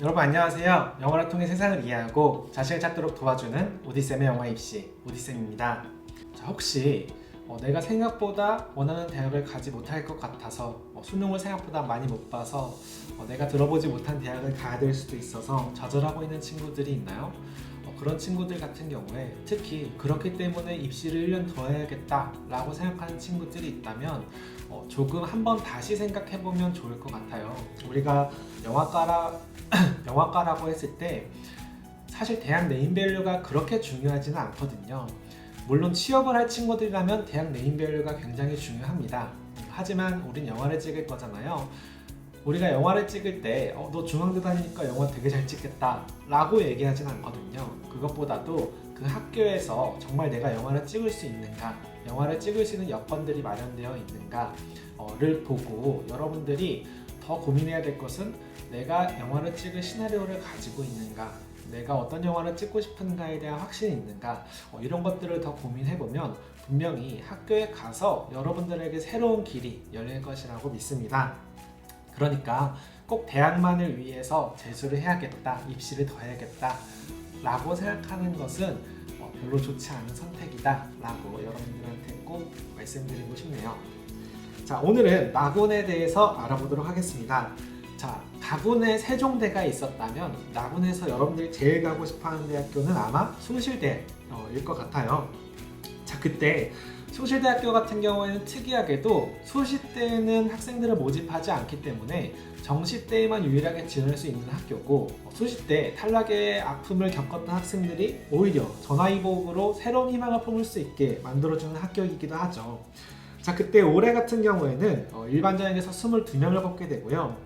여러분 안녕하세요. 영어를 통해 세상을 이해하고 자신을 찾도록 도와주는 오디쌤의 영어 입시 오디쌤입니다. 자, 혹시 내가 생각보다 원하는 대학을 가지 못할 것 같아서 수능을 생각보다 많이 못 봐서 내가 들어보지 못한 대학을 가야 될 수도 있어서 좌절하고 있는 친구들이 있나요? 그런 친구들 같은 경우에 특히 그렇기 때문에 입시를 1년 더 해야겠다 라고 생각하는 친구들이 있다면 조금 한번 다시 생각해보면 좋을 것 같아요. 우리가 영화과라고 했을 때 사실 대학 네임밸류가 그렇게 중요하지는 않거든요. 물론 취업을 할 친구들이라면 대학 네임밸류가 굉장히 중요합니다. 하지만 우린 영화를 찍을 거잖아요. 우리가 영화를 찍을 때 너 중앙대 다니니까 영화 되게 잘 찍겠다 라고 얘기하진 않거든요. 그것보다도 그 학교에서 정말 내가 영화를 찍을 수 있는가, 영화를 찍을 수 있는 여건들이 마련되어 있는가를 보고 여러분들이 더 고민해야 될 것은 내가 영화를 찍을 시나리오를 가지고 있는가, 내가 어떤 영화를 찍고 싶은가에 대한 확신이 있는가, 이런 것들을 더 고민해보면 분명히 학교에 가서 여러분들에게 새로운 길이 열릴 것이라고 믿습니다. 그러니까 꼭 대학만을 위해서 재수를 해야겠다, 입시를 더 해야겠다 라고 생각하는 것은 별로 좋지 않은 선택이다 라고 여러분들한테 꼭 말씀드리고 싶네요. 자, 오늘은 나군에 대해서 알아보도록 하겠습니다. 자, 가군에 세종대가 있었다면 나군에서 여러분들이 제일 가고 싶어하는 대학교는 아마 숭실대일 것 같아요. 자, 그때 숭실대학교 같은 경우에는 특이하게도 소시대에는 학생들을 모집하지 않기 때문에 정시대에만 유일하게 지원할 수 있는 학교고, 소시대 탈락의 아픔을 겪었던 학생들이 오히려 전화위복으로 새로운 희망을 품을 수 있게 만들어주는 학교이기도 하죠. 자, 그때 올해 같은 경우에는 일반 전형에서 22명을 뽑게 되고요.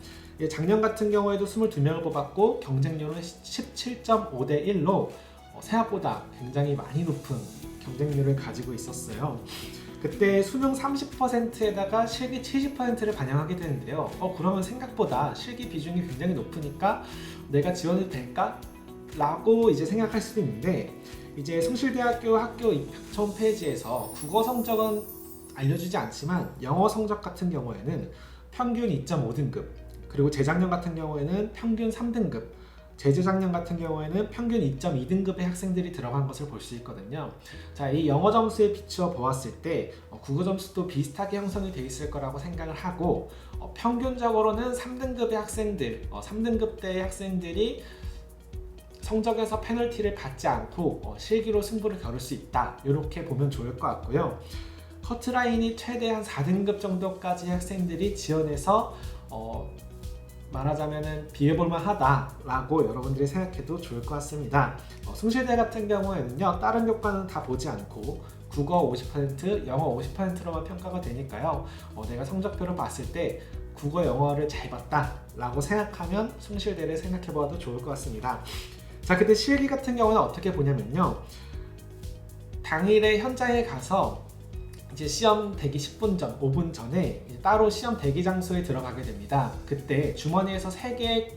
작년 같은 경우에도 22명을 뽑았고 경쟁률은 17.5대 1로 생각보다 굉장히 많이 높은 경쟁률을 가지고 있었어요. 그때 수능 30%에다가 실기 70%를 반영하게 되는데요. 그러면 생각보다 실기 비중이 굉장히 높으니까 내가 지원해도 될까? 라고 이제 생각할 수도 있는데, 이제 숭실대학교 학교 입학처 홈페이지에서 국어 성적은 알려주지 않지만 영어 성적 같은 경우에는 평균 2.5등급, 그리고 재작년 같은 경우에는 평균 3등급, 재재작년 같은 경우에는 평균 2.2등급의 학생들이 들어간 것을 볼 수 있거든요. 자, 이 영어 점수에 비추어 보았을 때 국어 점수도 비슷하게 형성이 되어 있을 거라고 생각을 하고, 평균적으로는 3등급의 학생들, 3등급대의 학생들이 성적에서 페널티를 받지 않고 실기로 승부를 겨룰 수 있다, 이렇게 보면 좋을 것 같고요. 커트라인이 최대 한 4등급 정도까지 학생들이 지원해서 말하자면은 비해볼만 하다라고 여러분들이 생각해도 좋을 것 같습니다. 숭실대 같은 경우에는요, 다른 교과는 다 보지 않고 국어 50%, 영어 50%로만 평가가 되니까요. 내가 성적표를 봤을 때 국어, 영어를 잘 봤다 라고 생각하면 숭실대를 생각해봐도 좋을 것 같습니다. 자, 그때 실기 같은 경우는 어떻게 보냐면요, 당일에 현장에 가서 이제 시험 대기 10분 전, 5분 전에 따로 시험 대기 장소에 들어가게 됩니다. 그때 주머니에서 3개의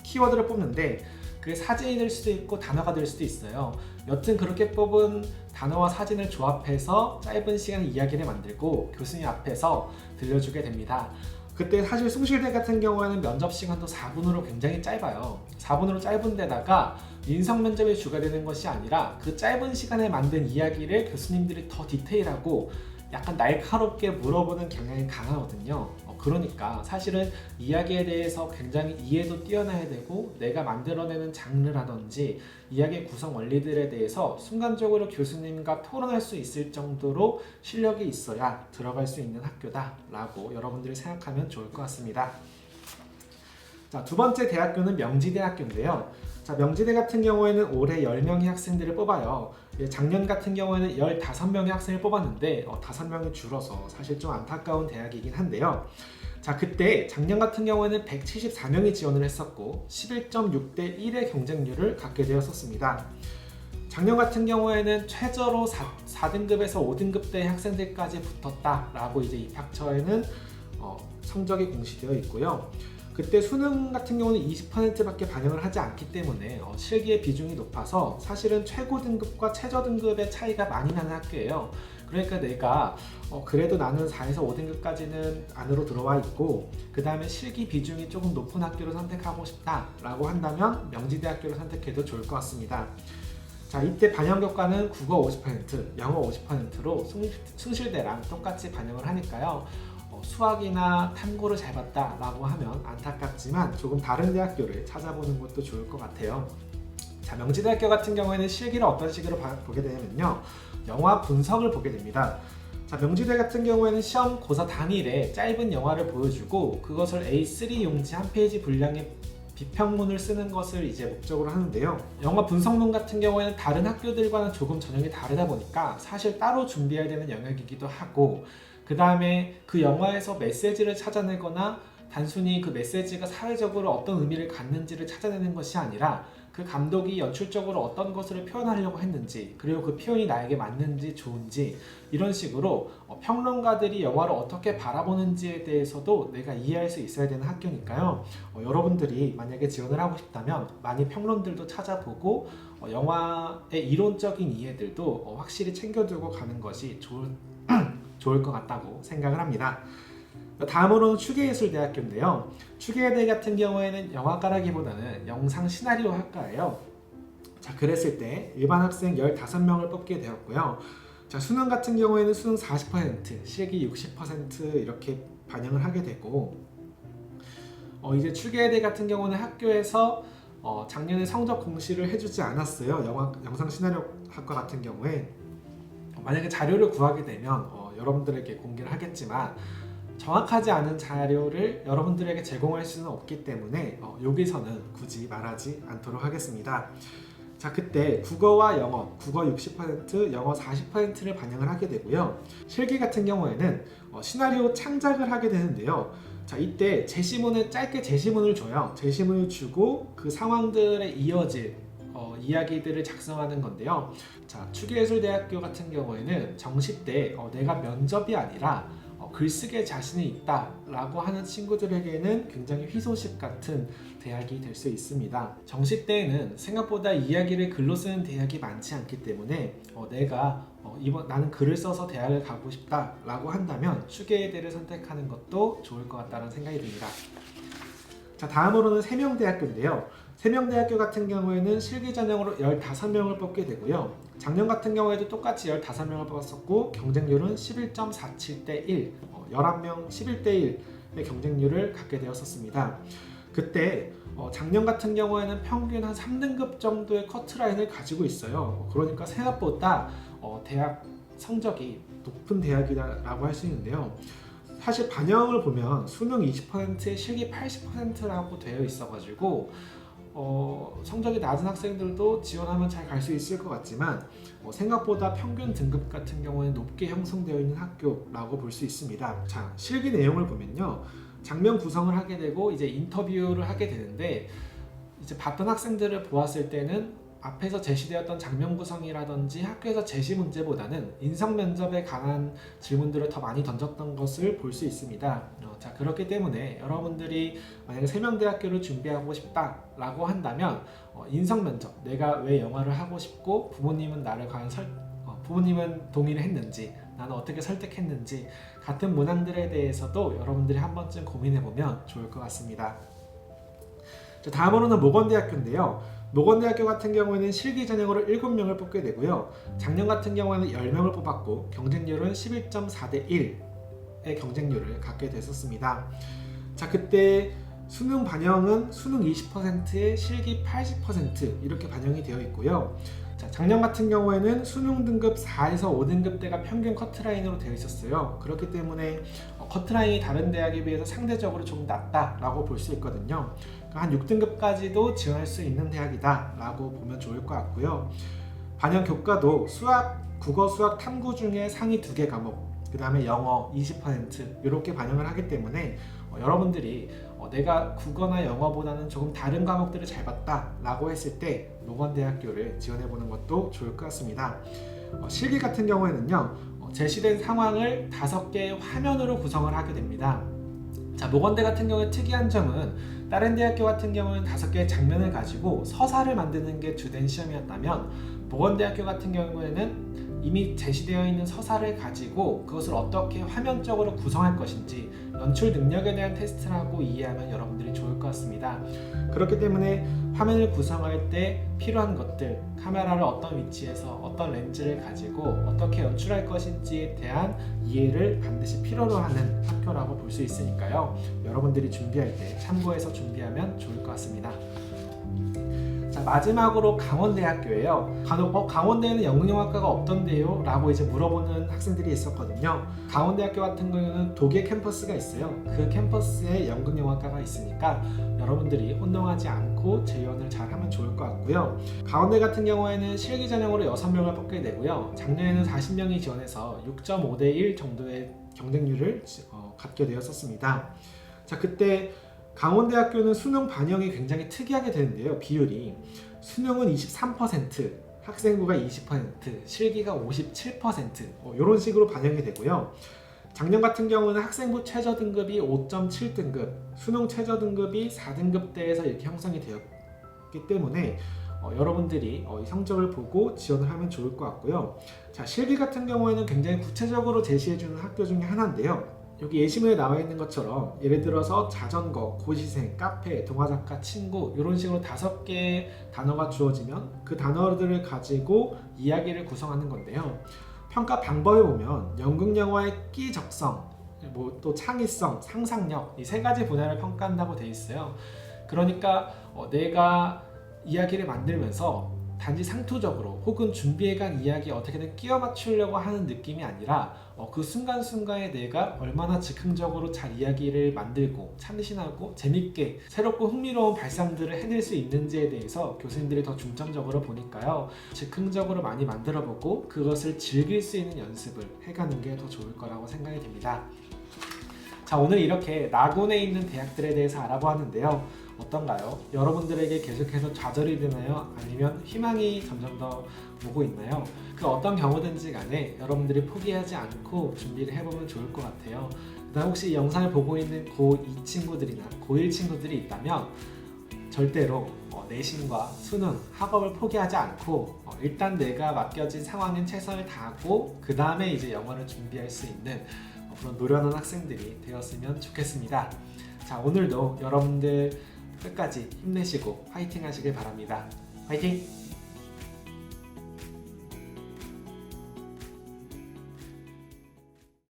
키워드를 뽑는데 그게 사진이 될 수도 있고 단어가 될 수도 있어요. 여튼 그렇게 뽑은 단어와 사진을 조합해서 짧은 시간에 이야기를 만들고 교수님 앞에서 들려주게 됩니다. 그때 사실 숭실대 같은 경우에는 면접 시간도 4분으로 굉장히 짧아요. 4분으로 짧은 데다가 인성 면접이 주가 되는 것이 아니라 그 짧은 시간에 만든 이야기를 교수님들이 더 디테일하고 약간 날카롭게 물어보는 경향이 강하거든요. 그러니까 사실은 이야기에 대해서 굉장히 이해도 뛰어나야 되고, 내가 만들어내는 장르라든지 이야기의 구성 원리들에 대해서 순간적으로 교수님과 토론할 수 있을 정도로 실력이 있어야 들어갈 수 있는 학교다 라고 여러분들이 생각하면 좋을 것 같습니다. 자, 두 번째 대학교는 명지대학교인데요. 자, 명지대 같은 경우에는 올해 10명의 학생들을 뽑아요. 작년 같은 경우에는 15명의 학생을 뽑았는데 5명이 줄어서 사실 좀 안타까운 대학이긴 한데요. 자, 그때 작년 같은 경우에는 174명이 지원을 했었고 11.6대 1의 경쟁률을 갖게 되었었습니다. 작년 같은 경우에는 최저로 4등급에서 5등급대의 학생들까지 붙었다라고 이제 입학처에는 성적이 공시되어 있고요. 그때 수능 같은 경우는 20%밖에 반영을 하지 않기 때문에 실기의 비중이 높아서 사실은 최고 등급과 최저 등급의 차이가 많이 나는 학교예요. 그러니까 내가 그래도 나는 4에서 5등급까지는 안으로 들어와 있고 그 다음에 실기 비중이 조금 높은 학교를 선택하고 싶다 라고 한다면 명지대학교를 선택해도 좋을 것 같습니다. 자, 이때 반영 교과는 국어 50%, 영어 50%로 숭실대랑 똑같이 반영을 하니까요. 수학이나 탐구를 잘 봤다 라고 하면 안타깝지만 조금 다른 대학교를 찾아보는 것도 좋을 것 같아요. 자, 명지대학교 같은 경우에는 실기를 어떤 식으로 보게 되냐면요, 영화 분석을 보게 됩니다. 자, 명지대 같은 경우에는 시험 고사 당일에 짧은 영화를 보여주고 그것을 A3 용지 한 페이지 분량의 비평문을 쓰는 것을 이제 목적으로 하는데요. 영화 분석문 같은 경우에는 다른 학교들과는 조금 전형이 다르다 보니까 사실 따로 준비해야 되는 영역이기도 하고, 그 다음에 그 영화에서 메시지를 찾아내거나 단순히 그 메시지가 사회적으로 어떤 의미를 갖는지를 찾아내는 것이 아니라 그 감독이 연출적으로 어떤 것을 표현하려고 했는지, 그리고 그 표현이 나에게 맞는지 좋은지, 이런 식으로 평론가들이 영화를 어떻게 바라보는지에 대해서도 내가 이해할 수 있어야 되는 학교니까요. 여러분들이 만약에 지원을 하고 싶다면 많이 평론들도 찾아보고 영화의 이론적인 이해들도 확실히 챙겨두고 가는 것이 좋을 것 같다고 생각을 합니다. 다음으로는 추계예술대학교인데요. 추계대 같은 경우에는 영화과라기보다는 영상 시나리오 학과예요. 자, 그랬을 때 일반 학생 15명을 뽑게 되었고요. 자, 수능 같은 경우에는 수능 40%, 실기 60% 이렇게 반영을 하게 되고, 이제 추계대 같은 경우는 학교에서 작년에 성적 공시를 해주지 않았어요. 영상 시나리오 학과 같은 경우에 만약에 자료를 구하게 되면 여러분들에게 공개를 하겠지만 정확하지 않은 자료를 여러분들에게 제공할 수는 없기 때문에 여기서는 굳이 말하지 않도록 하겠습니다. 자, 그때 국어와 영어, 국어 60%, 영어 40%를 반영을 하게 되고요. 실기 같은 경우에는 시나리오 창작을 하게 되는데요. 자, 이때 짧게 제시문을 줘요. 제시문을 주고 그 상황들에 이어질 이야기들을 작성하는 건데요. 자, 추계예술대학교 같은 경우에는 정시 때 내가 면접이 아니라 글쓰기에 자신이 있다 라고 하는 친구들에게는 굉장히 희소식 같은 대학이 될 수 있습니다. 정시 때에는 생각보다 이야기를 글로 쓰는 대학이 많지 않기 때문에 내가 나는 글을 써서 대학을 가고 싶다 라고 한다면 추계대를 선택하는 것도 좋을 것 같다는 생각이 듭니다. 자, 다음으로는 세명대학교인데요. 세명대학교 같은 경우에는 실기 전형으로 15명을 뽑게 되고요. 작년 같은 경우에도 똑같이 15명을 뽑았었고 경쟁률은 11.47대 1, 11명 11대 1의 경쟁률을 갖게 되었었습니다. 그때 작년 같은 경우에는 평균 한 3등급 정도의 커트라인을 가지고 있어요. 그러니까 생각보다 대학 성적이 높은 대학이라고 할 수 있는데요. 사실 반영을 보면 수능 20%에 실기 80%라고 되어 있어가지고 성적이 낮은 학생들도 지원하면 잘 갈 수 있을 것 같지만 생각보다 평균 등급 같은 경우에는 높게 형성되어 있는 학교라고 볼 수 있습니다. 자, 실기 내용을 보면요, 장면 구성을 하게 되고 이제 인터뷰를 하게 되는데, 이제 봤던 학생들을 보았을 때는 앞에서 제시되었던 장면 구성이라든지 학교에서 제시 문제보다는 인성 면접에 관한 질문들을 더 많이 던졌던 것을 볼 수 있습니다. 자, 그렇기 때문에 여러분들이 만약에 세명대학교를 준비하고 싶다라고 한다면 인성 면접, 내가 왜 영화를 하고 싶고 부모님은 나를 과연 부모님은 동의를 했는지, 나는 어떻게 설득했는지 같은 문항들에 대해서도 여러분들이 한 번쯤 고민해보면 좋을 것 같습니다. 자, 다음으로는 모건대학교인데요. 모건대학교 같은 경우에는 실기 전형으로 7명을 뽑게 되고요. 작년 같은 경우에는 10명을 뽑았고 경쟁률은 11.4대 1의 경쟁률을 갖게 됐었습니다. 자, 그때 수능 반영은 수능 20%에 실기 80% 이렇게 반영이 되어 있고요. 자, 작년 같은 경우에는 수능 등급 4에서 5등급대가 평균 커트라인으로 되어 있었어요. 그렇기 때문에 커트라인이 다른 대학에 비해서 상대적으로 좀 낮다라고 볼 수 있거든요. 그러니까 한 6등급까지도 지원할 수 있는 대학이다 라고 보면 좋을 것 같고요. 반영 교과도 국어, 수학, 탐구 중에 상위 2개 과목, 그 다음에 영어 20% 이렇게 반영을 하기 때문에 여러분들이 내가 국어나 영어보다는 조금 다른 과목들을 잘 봤다 라고 했을 때 모건대학교를 지원해보는 것도 좋을 것 같습니다. 실기 같은 경우에는요, 제시된 상황을 5개의 화면으로 구성을 하게 됩니다. 자, 모건대 같은 경우에 특이한 점은 다른 대학교 같은 경우는 5개의 장면을 가지고 서사를 만드는 게 주된 시험이었다면 모건대학교 같은 경우에는 이미 제시되어 있는 서사를 가지고 그것을 어떻게 화면적으로 구성할 것인지 연출 능력에 대한 테스트라고 이해하면 여러분들이 좋을 것 같습니다. 그렇기 때문에 화면을 구성할 때 필요한 것들, 카메라를 어떤 위치에서 어떤 렌즈를 가지고 어떻게 연출할 것인지에 대한 이해를 반드시 필요로 하는 학교라고 볼 수 있으니까요. 여러분들이 준비할 때 참고해서 준비하면 좋을 것 같습니다. 자, 마지막으로 강원대학교예요. 강원대에는 연극영화과가 없던데요? 라고 이제 물어보는 학생들이 있었거든요. 강원대학교 같은 경우는 독일 캠퍼스가 있어요. 그 캠퍼스에 연극영화과가 있으니까 여러분들이 혼동하지 않고 재연을 잘 하면 좋을 것 같고요. 강원대 같은 경우에는 실기 전형으로 6명을 뽑게 되고요. 작년에는 40명이 지원해서 6.5대 1 정도의 경쟁률을 갖게 되었었습니다. 자, 그때 강원대학교는 수능 반영이 굉장히 특이하게 되는데요. 비율이 수능은 23%, 학생부가 20%, 실기가 57% 이런 식으로 반영이 되고요. 작년 같은 경우는 학생부 최저 등급이 5.7등급, 수능 최저 등급이 4등급대에서 이렇게 형성이 되었기 때문에 여러분들이 이 성적을 보고 지원을 하면 좋을 것 같고요. 자, 실기 같은 경우에는 굉장히 구체적으로 제시해주는 학교 중에 하나인데요. 여기 예시문에 나와 있는 것처럼 예를 들어서 자전거, 고시생, 카페, 동화작가, 친구 이런 식으로 5개의 단어가 주어지면 그 단어들을 가지고 이야기를 구성하는 건데요. 평가 방법에 보면 연극영화의 끼적성, 또 창의성, 상상력 이 3가지 분야를 평가한다고 되어 있어요. 그러니까 내가 이야기를 만들면서 단지 상투적으로 혹은 준비해간 이야기에 어떻게든 끼워 맞추려고 하는 느낌이 아니라 그 순간순간에 내가 얼마나 즉흥적으로 잘 이야기를 만들고 참신하고 재밌게 새롭고 흥미로운 발상들을 해낼 수 있는지에 대해서 교수님들이 더 중점적으로 보니까요. 즉흥적으로 많이 만들어보고 그것을 즐길 수 있는 연습을 해가는 게 더 좋을 거라고 생각이 됩니다. 자, 오늘 이렇게 나군에 있는 대학들에 대해서 알아보았는데요. 어떤가요? 여러분들에게 계속해서 좌절이 되나요? 아니면 희망이 점점 더 오고 있나요? 그 어떤 경우든지 간에 여러분들이 포기하지 않고 준비를 해보면 좋을 것 같아요. 그다음 혹시 이 영상을 보고 있는 고2 친구들이나 고1 친구들이 있다면 절대로 내신과 수능, 학업을 포기하지 않고 일단 내가 맡겨진 상황엔 최선을 다하고 그 다음에 이제 영어를 준비할 수 있는 그런 노련한 학생들이 되었으면 좋겠습니다. 자, 오늘도 여러분들 끝까지 힘내시고 화이팅 하시길 바랍니다. 화이팅!